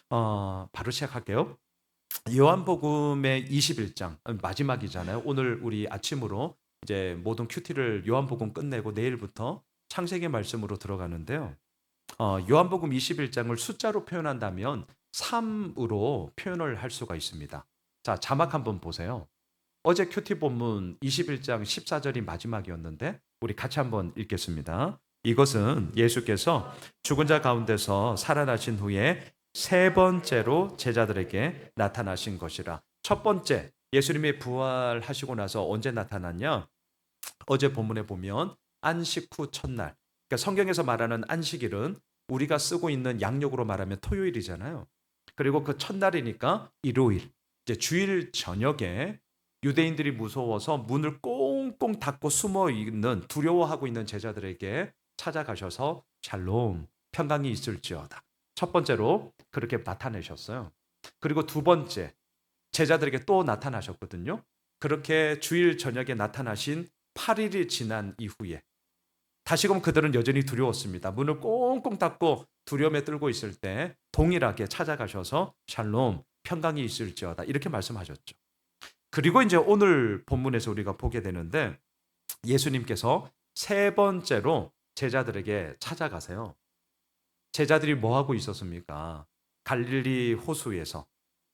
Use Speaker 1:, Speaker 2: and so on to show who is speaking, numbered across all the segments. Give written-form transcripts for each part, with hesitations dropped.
Speaker 1: 바로 시작할게요. 요한복음의 21장 마지막이잖아요. 오늘 우리 아침으로 이제 모든 큐티를 요한복음 끝내고 내일부터 창세기 말씀으로 들어가는데요. 요한복음 21장을 숫자로 표현한다면 3으로 표현을 할 수가 있습니다. 자, 자막 한번 보세요. 어제 큐티 본문 21장 14절이 마지막이었는데 우리 같이 한번 읽겠습니다. 이것은 예수께서 죽은 자 가운데서 살아나신 후에 세 번째로 제자들에게 나타나신 것이라. 첫 번째, 예수님이 부활하시고 나서 언제 나타났냐? 어제 본문에 보면 안식 후 첫날. 그러니까 성경에서 말하는 안식일은 우리가 쓰고 있는 양력으로 말하면 토요일이잖아요. 그리고 그 첫날이니까 일요일. 이제 주일 저녁에 유대인들이 무서워서 문을 꽁꽁 닫고 숨어 있는 두려워하고 있는 제자들에게 찾아가셔서 샬롬 평강이 있을지어다. 첫 번째로 그렇게 나타내셨어요. 그리고 두 번째 제자들에게 또 나타나셨거든요. 그렇게 주일 저녁에 나타나신 8일이 지난 이후에 다시금 그들은 여전히 두려웠습니다. 문을 꽁꽁 닫고 두려움에 떨고 있을 때 동일하게 찾아가셔서 샬롬 평강이 있을지어다 이렇게 말씀하셨죠. 그리고 이제 오늘 본문에서 우리가 보게 되는데 예수님께서 세 번째로 제자들에게 찾아가세요. 제자들이 뭐 하고 있었습니까? 갈릴리 호수에서,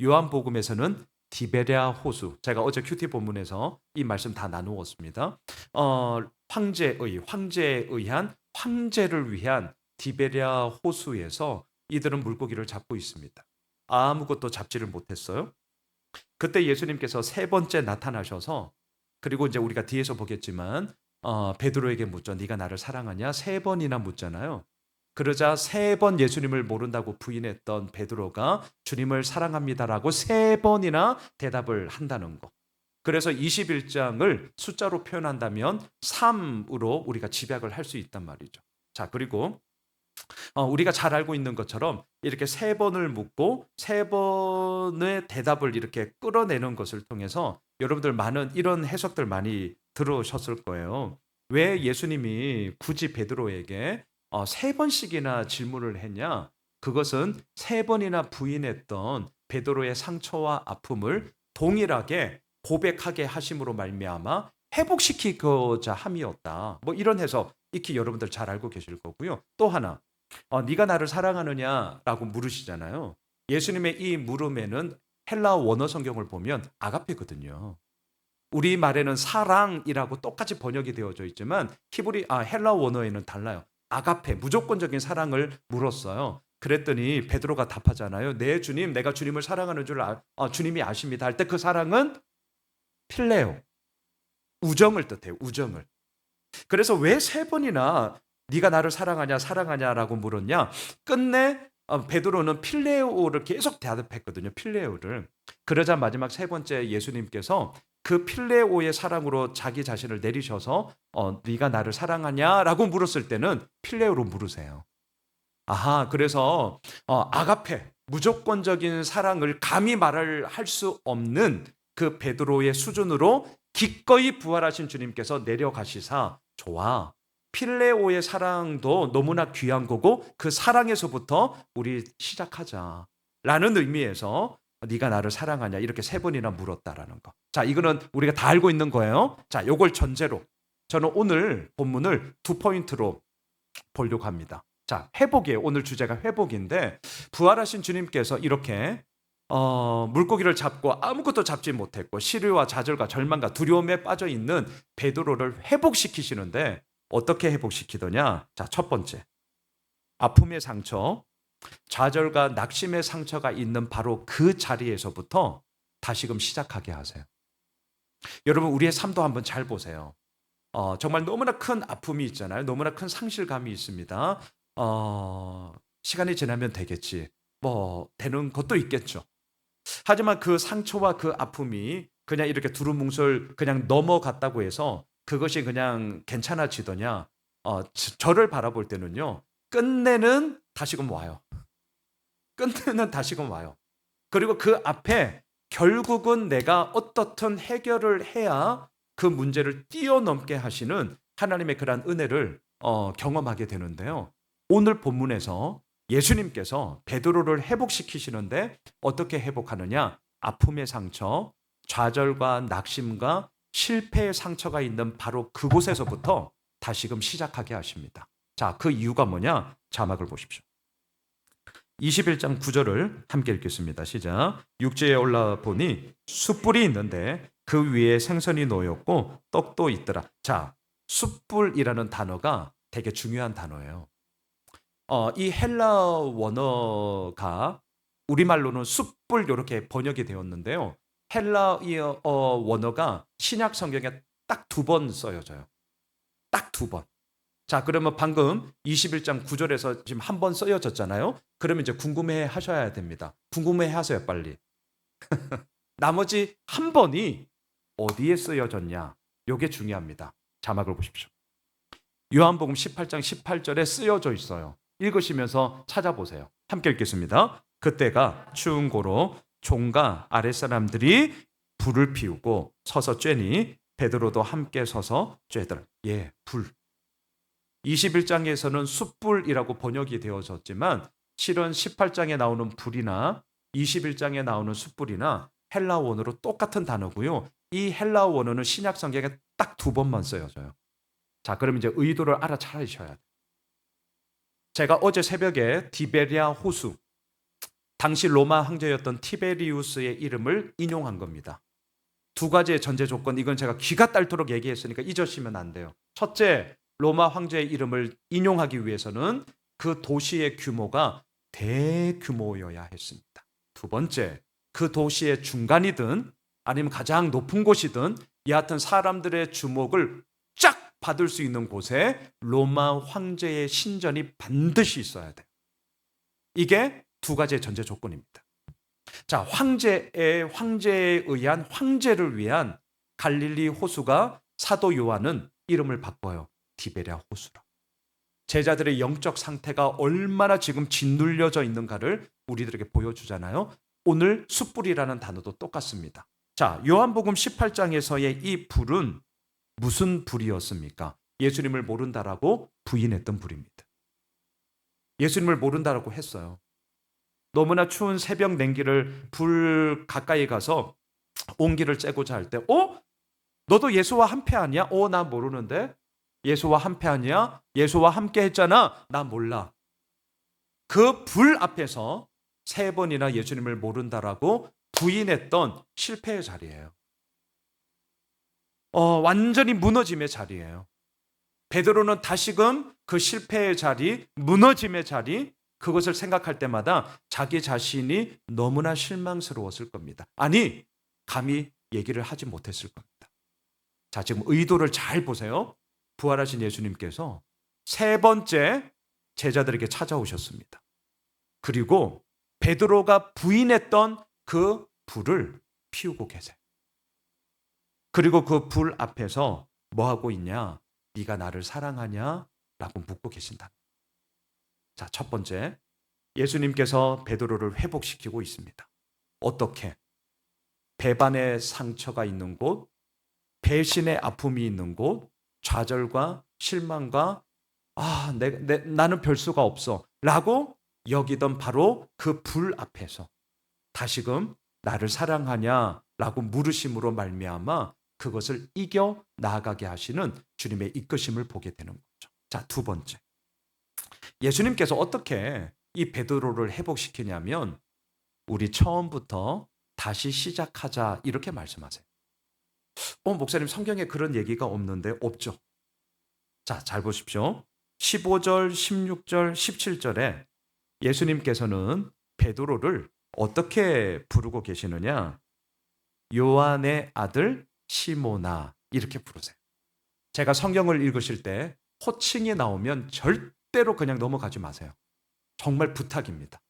Speaker 1: 요한복음에서는 디베랴 호수. 제가 어제 큐티 본문에서 이 말씀 다 나누었습니다. 황제에 의한 황제를 위한 디베랴 호수에서 이들은 물고기를 잡고 있습니다. 아무것도 잡지를 못했어요. 그때 예수님께서 세 번째 나타나셔서, 그리고 이제 우리가 뒤에서 보겠지만 베드로에게 묻죠. 네가 나를 사랑하냐? 세 번이나 묻잖아요. 그러자 세 번 예수님을 모른다고 부인했던 베드로가 주님을 사랑합니다라고 세 번이나 대답을 한다는 거. 그래서 21장을 숫자로 표현한다면 3으로 우리가 집약을 할 수 있단 말이죠. 자, 그리고 우리가 잘 알고 있는 것처럼 이렇게 세 번을 묻고 세 번의 대답을 이렇게 끌어내는 것을 통해서 여러분들 많은 이런 해석들 많이 들으셨을 거예요. 왜 예수님이 굳이 베드로에게 세 번씩이나 질문을 했냐? 그것은 세 번이나 부인했던 베드로의 상처와 아픔을 동일하게 고백하게 하심으로 말미암아 회복시키고자 함이었다. 뭐 이런 해석 익히 여러분들 잘 알고 계실 거고요. 또 하나, 네가 나를 사랑하느냐라고 물으시잖아요. 예수님의 이 물음에는 헬라어 원어 성경을 보면 아가페거든요. 우리 말에는 사랑이라고 똑같이 번역이 되어져 있지만 헬라어 원어에는 달라요. 아가페, 무조건적인 사랑을 물었어요. 그랬더니 베드로가 답하잖아요. 네 주님, 내가 주님을 사랑하는 줄 주님이 아십니다. 할 때 그 사랑은 필레오, 우정을 뜻해요. 우정을. 그래서 왜 세 번이나 네가 나를 사랑하냐 사랑하냐라고 물었냐? 끝내 베드로는 필레오를 계속 대답했거든요. 필레오를. 그러자 마지막 세 번째 예수님께서 그 필레오의 사랑으로 자기 자신을 내리셔서 네가 나를 사랑하냐라고 물었을 때는 필레오로 물으세요. 아하, 그래서 아가페, 무조건적인 사랑을 감히 말을 할 수 없는 그 베드로의 수준으로 기꺼이 부활하신 주님께서 내려가시사 좋아. 필레오의 사랑도 너무나 귀한 거고 그 사랑에서부터 우리 시작하자. 라는 의미에서 네가 나를 사랑하냐 이렇게 세 번이나 물었다라는 거. 자, 이거는 우리가 다 알고 있는 거예요. 자, 요걸 전제로 저는 오늘 본문을 두 포인트로 보려고 합니다. 자, 회복이에요. 오늘 주제가 회복인데 부활하신 주님께서 이렇게 물고기를 잡고 아무것도 잡지 못했고 시류와 좌절과 절망과 두려움에 빠져 있는 베드로를 회복시키시는데 어떻게 회복시키더냐? 자, 첫 번째. 아픔의 상처, 좌절과 낙심의 상처가 있는 바로 그 자리에서부터 다시금 시작하게 하세요. 여러분, 우리의 삶도 한번 잘 보세요. 정말 너무나 큰 아픔이 있잖아요. 너무나 큰 상실감이 있습니다. 시간이 지나면 되겠지. 뭐 되는 것도 있겠죠. 하지만 그 상처와 그 아픔이 그냥 이렇게 두루뭉술 그냥 넘어갔다고 해서 그것이 그냥 괜찮아지더냐? 저를 바라볼 때는요. 끝내는 다시금 와요. 끝내는 다시금 와요. 그리고 그 앞에 결국은 내가 어떻든 해결을 해야 그 문제를 뛰어넘게 하시는 하나님의 그러한 은혜를 경험하게 되는데요. 오늘 본문에서 예수님께서 베드로를 회복시키시는데 어떻게 회복하느냐? 아픔의 상처, 좌절과 낙심과 실패의 상처가 있는 바로 그곳에서부터 다시금 시작하게 하십니다. 자, 그 이유가 뭐냐? 자막을 보십시오. 21장 9절을 함께 읽겠습니다. 시작. 육지에 올라보니 숯불이 있는데 그 위에 생선이 놓였고 떡도 있더라. 자, 숯불이라는 단어가 되게 중요한 단어예요. 이 헬라 원어가 우리말로는 숯불 이렇게 번역이 되었는데요. 헬라 원어가 신약 성경에 딱 2번 쓰여져요. 딱 2번. 자, 그러면 방금 21장 9절에서 지금 한 번 쓰여졌잖아요. 그러면 이제 궁금해 하셔야 됩니다. 궁금해 하세요, 빨리. 나머지 한 번이 어디에 쓰여졌냐? 이게 중요합니다. 자막을 보십시오. 요한복음 18장 18절에 쓰여져 있어요. 읽으시면서 찾아보세요. 함께 읽겠습니다. 그때가 추운 고로 종과 아랫사람들이 불을 피우고 서서 쬐니 베드로도 함께 서서 쬐더라. 예, 불. 21장에서는 숯불이라고 번역이 되어졌지만 실은 18장에 나오는 불이나 21장에 나오는 숯불이나 헬라 원어로 똑같은 단어고요. 이 헬라 원어는 신약 성경에 딱 2번만 쓰여져요. 자, 그럼 이제 의도를 알아차리셔야 돼요. 제가 어제 새벽에 디베리아 호수, 당시 로마 황제였던 티베리우스의 이름을 인용한 겁니다. 2가지의 전제 조건, 이건 제가 귀가 딸도록 얘기했으니까 잊으시면 안 돼요. 첫째, 로마 황제의 이름을 인용하기 위해서는 그 도시의 규모가 대규모여야 했습니다. 2번째, 그 도시의 중간이든 아니면 가장 높은 곳이든 여하튼 사람들의 주목을 쫙 받을 수 있는 곳에 로마 황제의 신전이 반드시 있어야 돼요. 이게 2가지의 전제 조건입니다. 자, 황제에 의한 황제를 위한 갈릴리 호수가 사도 요한은 이름을 바꿔요. 디베랴 호수라. 제자들의 영적 상태가 얼마나 지금 짓눌려져 있는가를 우리들에게 보여주잖아요. 오늘 숯불이라는 단어도 똑같습니다. 자, 요한복음 18장에서의 이 불은 무슨 불이었습니까? 예수님을 모른다라고 부인했던 불입니다. 예수님을 모른다라고 했어요. 너무나 추운 새벽 냉기를 불 가까이 가서 온기를 쬐고자 할 때, 너도 예수와 함께 하냐? 나 모르는데. 예수와 함께 하냐? 예수와 함께 했잖아. 나 몰라. 그 불 앞에서 3번이나 예수님을 모른다라고 부인했던 실패의 자리예요. 완전히 무너짐의 자리예요. 베드로는 다시금 그 실패의 자리, 무너짐의 자리, 그것을 생각할 때마다 자기 자신이 너무나 실망스러웠을 겁니다. 아니, 감히 얘기를 하지 못했을 겁니다. 자, 지금 의도를 잘 보세요. 부활하신 예수님께서 3번째 제자들에게 찾아오셨습니다. 그리고 베드로가 부인했던 그 불을 피우고 계세요. 그리고 그 불 앞에서 뭐 하고 있냐? 네가 나를 사랑하냐? 라고 묻고 계신다. 자, 첫 번째, 예수님께서 베드로를 회복시키고 있습니다. 어떻게? 배반의 상처가 있는 곳, 배신의 아픔이 있는 곳, 좌절과 실망과 나는 별 수가 없어 라고 여기던 바로 그 불 앞에서 다시금 나를 사랑하냐 라고 물으심으로 말미암아 그것을 이겨 나아가게 하시는 주님의 이끄심을 보게 되는 거죠. 자, 2번째, 예수님께서 어떻게 이 베드로를 회복시키냐면 우리 처음부터 다시 시작하자 이렇게 말씀하세요. 목사님, 성경에 그런 얘기가 없는데. 없죠. 자, 잘 보십시오. 15절, 16절, 17절에 예수님께서는 베드로를 어떻게 부르고 계시느냐? 요한의 아들 시모나 이렇게 부르세요. 제가 성경을 읽으실 때 호칭이 나오면 절대로 그냥 넘어가지 마세요. 정말 부탁입니다.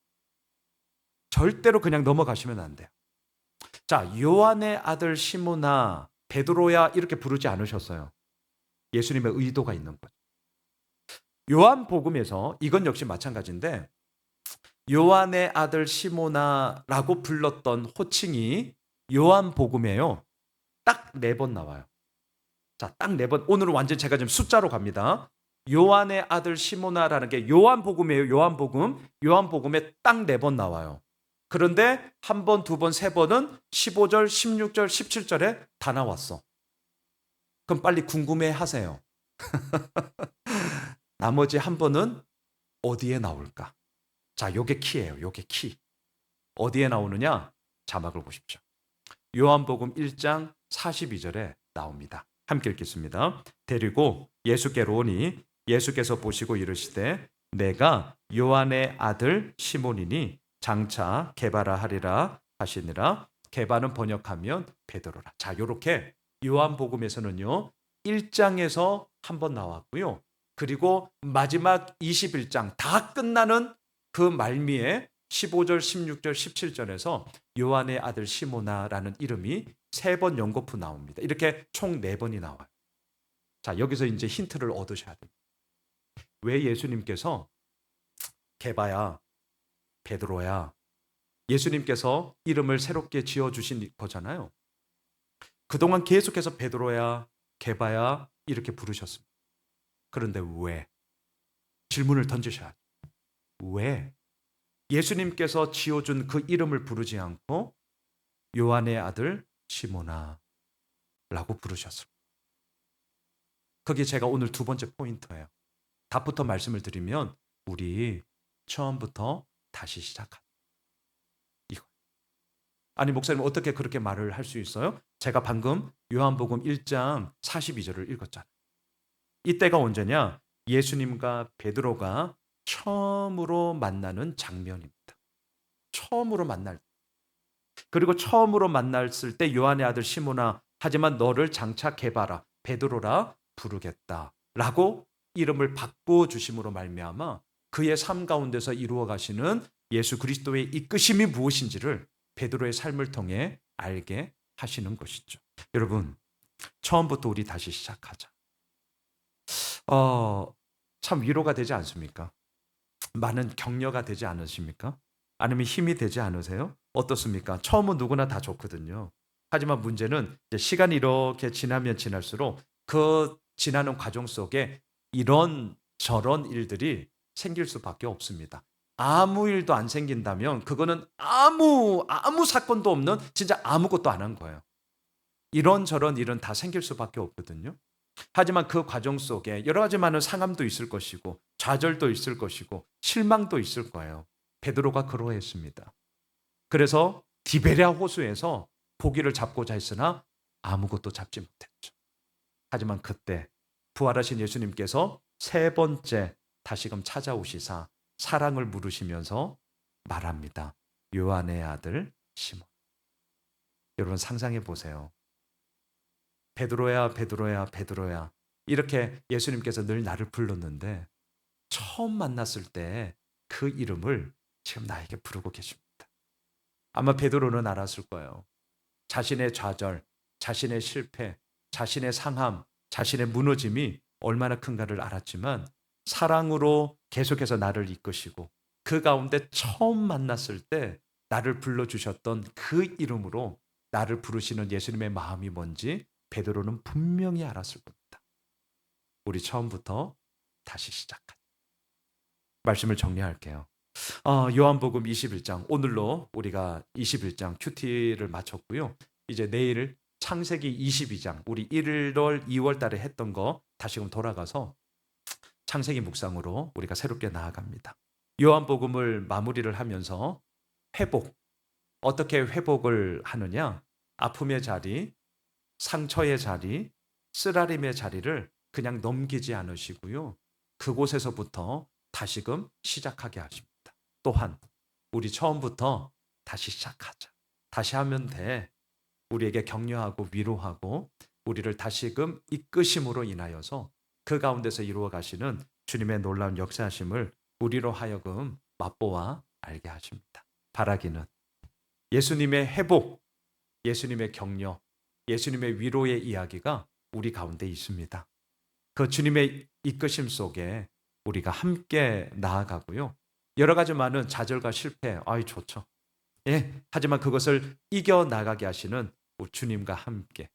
Speaker 1: 절대로 그냥 넘어가시면 안 돼요. 자, 요한의 아들 시모나, 베드로야 이렇게 부르지 않으셨어요. 예수님의 의도가 있는 거죠. 요한복음에서 이건 역시 마찬가지인데 요한의 아들 시모나라고 불렀던 호칭이 요한복음에요. 딱 4번 나와요. 자, 딱 4번. 오늘은 완전 제가 지금 숫자로 갑니다. 요한의 아들 시모나라는 게 요한복음이에요. 요한복음. 요한복음에 딱 4번 나와요. 그런데 한 번, 두 번, 세 번은 15절, 16절, 17절에 다 나왔어. 그럼 빨리 궁금해 하세요. 나머지 한 번은 어디에 나올까? 자, 요게 키예요. 요게 키. 어디에 나오느냐? 자막을 보십시오. 요한복음 1장 42절에 나옵니다. 함께 읽겠습니다. 데리고 예수께로 오니 예수께서 보시고 이르시되 내가 요한의 아들 시몬이니 장차 게바라 하리라 하시니라. 게바는 번역하면 베드로라. 자, 요렇게 요한복음에서는요 1장에서 한 번 나왔고요. 그리고 마지막 21장 다 끝나는 그 말미에 15절, 16절, 17절에서 요한의 아들 시모나라는 이름이 3번 연거푸 나옵니다. 이렇게 총 4번이 나와요. 자, 여기서 이제 힌트를 얻으셔야 됩니다. 왜 예수님께서 게바야, 베드로야, 예수님께서 이름을 새롭게 지어주신 거잖아요. 그동안 계속해서 베드로야, 게바야 이렇게 부르셨습니다. 그런데 왜? 질문을 던지셔야 돼요. 왜? 예수님께서 지어준 그 이름을 부르지 않고 요한의 아들 시모나라고 부르셨습니다. 그게 제가 오늘 두 번째 포인트예요. 답부터 말씀을 드리면 우리 처음부터 다시 시작하자. 이거. 아니 목사님 어떻게 그렇게 말을 할 수 있어요? 제가 방금 요한복음 1장 42절을 읽었잖아요. 이때가 언제냐? 예수님과 베드로가 처음으로 만나는 장면입니다. 처음으로 만날 때. 그리고 처음으로 만났을 때 요한의 아들 시모나 하지만 너를 장차 게바라 베드로라 부르겠다라고 이름을 바꿔 주심으로 말미암아 그의 삶 가운데서 이루어 가시는 예수 그리스도의 이끄심이 무엇인지를 베드로의 삶을 통해 알게 하시는 것이죠. 여러분, 처음부터 우리 다시 시작하자. 참 위로가 되지 않습니까? 많은 격려가 되지 않으십니까? 아니면 힘이 되지 않으세요? 어떻습니까? 처음은 누구나 다 좋거든요. 하지만 문제는 이제 시간이 이렇게 지나면 지날수록 그 지나는 과정 속에 이런 저런 일들이 생길 수밖에 없습니다. 아무 일도 안 생긴다면 그거는 아무 사건도 없는 진짜 아무것도 안 한 거예요. 이런저런 일은 다 생길 수밖에 없거든요. 하지만 그 과정 속에 여러 가지 많은 상함도 있을 것이고 좌절도 있을 것이고 실망도 있을 거예요. 베드로가 그러했습니다. 그래서 디베랴 호수에서 고기를 잡고자 했으나 아무것도 잡지 못했죠. 하지만 그때 부활하신 예수님께서 3번째 다시금 찾아오시사 사랑을 물으시면서 말합니다. 요한의 아들 시몬. 여러분 상상해 보세요. 베드로야, 베드로야, 베드로야. 이렇게 예수님께서 늘 나를 불렀는데 처음 만났을 때 그 이름을 지금 나에게 부르고 계십니다. 아마 베드로는 알았을 거예요. 자신의 좌절, 자신의 실패, 자신의 상함, 자신의 무너짐이 얼마나 큰가를 알았지만 사랑으로 계속해서 나를 이끄시고 그 가운데 처음 만났을 때 나를 불러주셨던 그 이름으로 나를 부르시는 예수님의 마음이 뭔지 베드로는 분명히 알았을 겁니다. 우리 처음부터 다시 시작하자. 말씀을 정리할게요. 요한복음 21장 오늘로 우리가 21장 큐티를 마쳤고요. 이제 내일 창세기 22장 우리 1월 2월 달에 했던 거 다시금 돌아가서 창세기 묵상으로 우리가 새롭게 나아갑니다. 요한복음을 마무리를 하면서 회복, 어떻게 회복을 하느냐? 아픔의 자리, 상처의 자리, 쓰라림의 자리를 그냥 넘기지 않으시고요. 그곳에서부터 다시금 시작하게 하십니다. 또한 우리 처음부터 다시 시작하자. 다시 하면 돼. 우리에게 격려하고 위로하고 우리를 다시금 이끄심으로 인하여서 그 가운데서 이루어 가시는 주님의 놀라운 역사하심을 우리로 하여금 맛보아 알게 하십니다. 바라기는 예수님의 회복, 예수님의 격려, 예수님의 위로의 이야기가 우리 가운데 있습니다. 그 주님의 이끄심 속에 우리가 함께 나아가고요. 여러 가지 많은 좌절과 실패, 좋죠. 예, 하지만 그것을 이겨나가게 하시는 우리 주님과 함께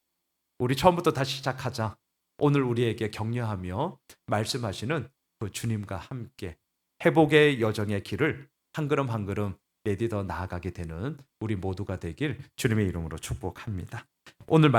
Speaker 1: 우리 처음부터 다시 시작하자. 오늘 우리에게 격려하며 말씀하시는 그 주님과 함께 회복의 여정의 길을 한 걸음 한 걸음 내딛어 나아가게 되는 우리 모두가 되길 주님의 이름으로 축복합니다. 오늘 말씀